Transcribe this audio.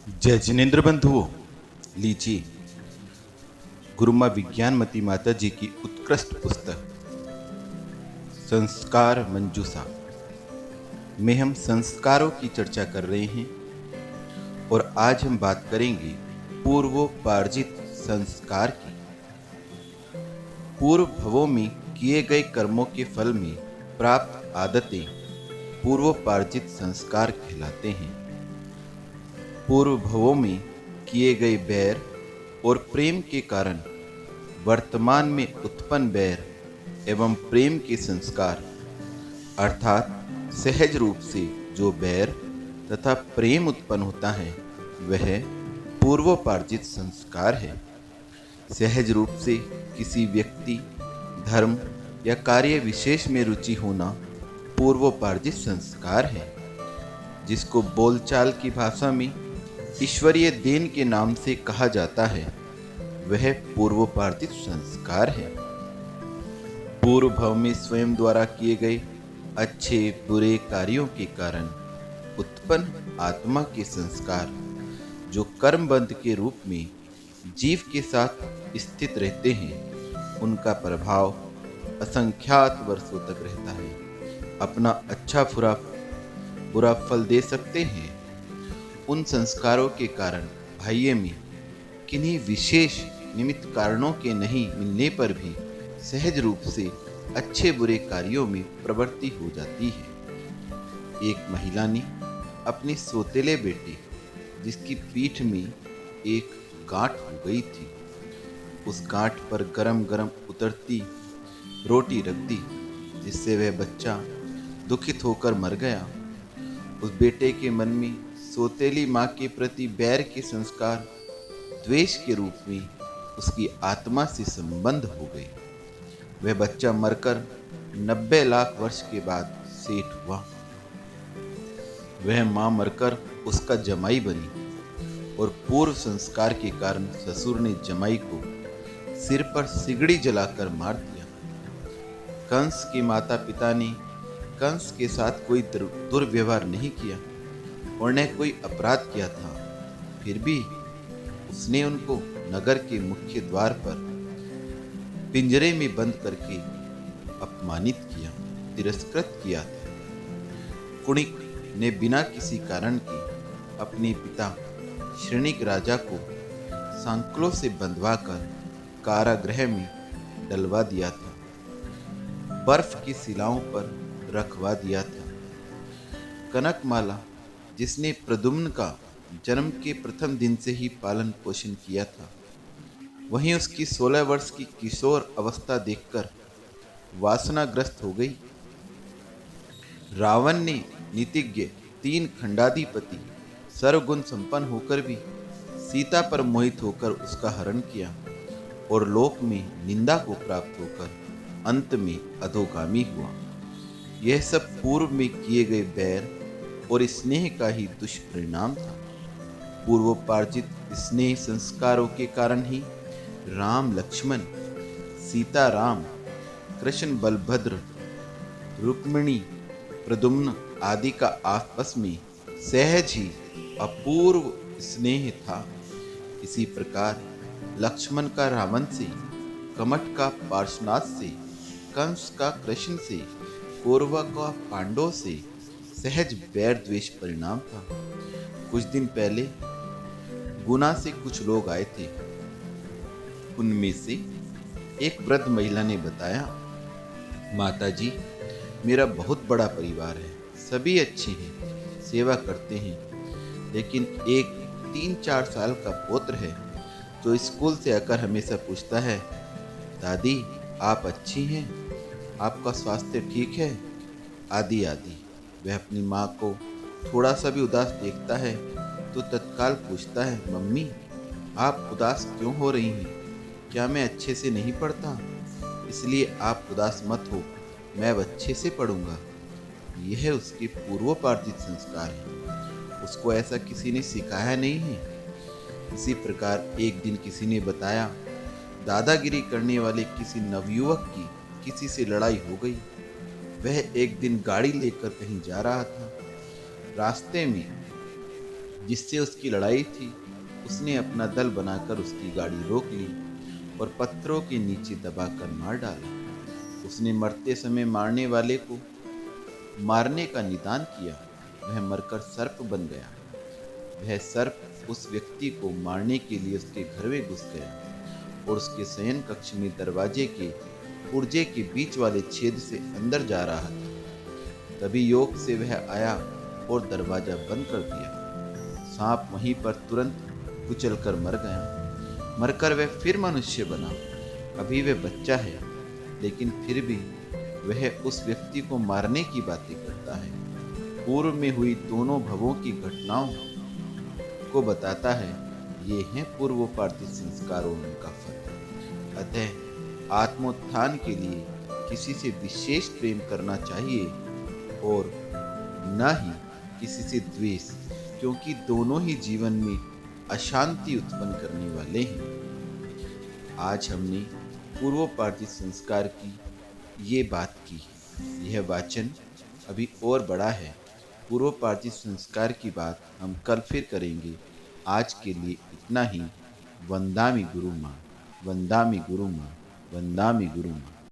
जय जिनेन्द्र बंधुओं, लीजिए गुरुमा विज्ञानमती माता जी की उत्कृष्ट पुस्तक संस्कार मंजूषा में हम संस्कारों की चर्चा कर रहे हैं और आज हम बात करेंगे पूर्वोपार्जित संस्कार की। पूर्व भवों में किए गए कर्मों के फल में प्राप्त आदतें पूर्वोपार्जित संस्कार कहलाते हैं। पूर्व भवों में किए गए बैर और प्रेम के कारण वर्तमान में उत्पन्न बैर एवं प्रेम के संस्कार अर्थात सहज रूप से जो बैर तथा प्रेम उत्पन्न होता है वह पूर्वोपार्जित संस्कार है। सहज रूप से किसी व्यक्ति, धर्म या कार्य विशेष में रुचि होना पूर्वोपार्जित संस्कार है, जिसको बोलचाल की भाषा में ईश्वरीय देन के नाम से कहा जाता है, वह पूर्वोपार्जित संस्कार है। पूर्व भव में स्वयं द्वारा किए गए अच्छे बुरे कार्यों के कारण उत्पन्न आत्मा के संस्कार जो कर्मबंध के रूप में जीव के साथ स्थित रहते हैं, उनका प्रभाव असंख्यात वर्षों तक रहता है, अपना अच्छा बुरा फल दे सकते हैं। उन संस्कारों के कारण बाह्य में किन्हीं विशेष निमित्त कारणों के नहीं मिलने पर भी सहज रूप से अच्छे बुरे कार्यों में प्रवृत्ति हो जाती है। एक महिला ने अपने सौतेले बेटे, जिसकी पीठ में एक गांठ हो गई थी, उस गांठ पर गरम गरम उतरती रोटी रख दी, जिससे वह बच्चा दुखित होकर मर गया। उस बेटे के मन में सौतेली माँ के प्रति बैर के संस्कार द्वेष के रूप में उसकी आत्मा से संबंध हो गए। वह बच्चा मरकर 90 लाख वर्ष के बाद सेठ हुआ। वह माँ मरकर उसका जमाई बनी और पूर्व संस्कार के कारण ससुर ने जमाई को सिर पर सिगड़ी जलाकर मार दिया। कंस के माता पिता ने कंस के साथ कोई दुर्व्यवहार नहीं किया और न कोई अपराध किया था, फिर भी उसने उनको नगर के मुख्य द्वार पर पिंजरे में बंद करके अपमानित किया, तिरस्कृत किया था। कुणिक ने बिना किसी कारण के अपने पिता श्रेणिक राजा को सांकलों से बंधवाकर कारागृह में डलवा दिया था, बर्फ की शिलाओं पर रखवा दिया था। कनकमाला, जिसने प्रद्युम्न का जन्म के प्रथम दिन से ही पालन पोषण किया था, वहीं उसकी 16 वर्ष की किशोर अवस्था देखकर वासनाग्रस्त हो गई। रावण ने नीतिज्ञ 3 खंडाधिपति सर्वगुण संपन्न होकर भी सीता पर मोहित होकर उसका हरण किया और लोक में निंदा को प्राप्त होकर अंत में अधोगामी हुआ। यह सब पूर्व में किए गए बैर और स्नेह का ही दुष्परिणाम था। पूर्वोपार्जित स्नेह संस्कारों के कारण ही राम लक्ष्मण, सीता राम, कृष्ण बलभद्र, रुक्मिणी प्रद्युम्न आदि का आपस में सहज ही अपूर्व स्नेह था। इसी प्रकार लक्ष्मण का रावण से, कमठ का पार्शनाथ से, कंस का कृष्ण से, कौरव का पांडव से सहज बैर द्वेष परिणाम था। कुछ दिन पहले गुना से कुछ लोग आए थे। उनमें से एक वृद्ध महिला ने बताया, माता जी, मेरा बहुत बड़ा परिवार है, सभी अच्छे हैं, सेवा करते हैं, लेकिन एक 3-4 साल का पुत्र है जो स्कूल से आकर हमेशा पूछता है, दादी आप अच्छी हैं, आपका स्वास्थ्य ठीक है, आदि आदि। वह अपनी माँ को थोड़ा सा भी उदास देखता है तो तत्काल पूछता है, मम्मी आप उदास क्यों हो रही हैं? क्या मैं अच्छे से नहीं पढ़ता? इसलिए आप उदास मत हो, मैं अब अच्छे से पढ़ूंगा। यह उसके पूर्वोपार्जित संस्कार है, उसको ऐसा किसी ने सिखाया नहीं है। इसी प्रकार एक दिन किसी ने बताया, दादागिरी करने वाले किसी नवयुवक की किसी से लड़ाई हो गई। वह एक दिन गाड़ी लेकर कहीं जा रहा था। रास्ते में जिससे उसकी लड़ाई थी, उसने अपना दल बनाकर उसकी गाड़ी रोक ली और पत्थरों के नीचे दबाकर मार डाला। उसने मरते समय मारने वाले को मारने का निदान किया। वह मरकर सर्प बन गया। वह सर्प उस व्यक्ति को मारने के लिए उसके घर में घुस गया और उसके शयन कक्ष में दरवाजे के पुर्जे के बीच वाले छेद से अंदर जा रहा था। तभी योग से वह आया और दरवाजा बंद कर दिया। सांप वहीं पर तुरंत कुचलकर मर गया। मरकर वह फिर मनुष्य बना। अभी वह बच्चा है, लेकिन फिर भी वह उस व्यक्ति को मारने की बातें करता है। पूर्व में हुई दोनों भवों की घटनाओं को बताता है। ये हैं पूर्व पार्थिव संस्कारों का फल। अतः आत्मोत्थान के लिए किसी से विशेष प्रेम करना चाहिए और न ही किसी से द्वेष, क्योंकि दोनों ही जीवन में अशांति उत्पन्न करने वाले हैं। आज हमने पूर्व पार्थिव संस्कार की ये बात की। यह वाचन अभी और बड़ा है। पूर्व पार्थिव संस्कार की बात हम कल फिर करेंगे। आज के लिए इतना ही। वंदामि गुरु माँ, वंदामि गुरु माँ, वंदामि गुरु माँ।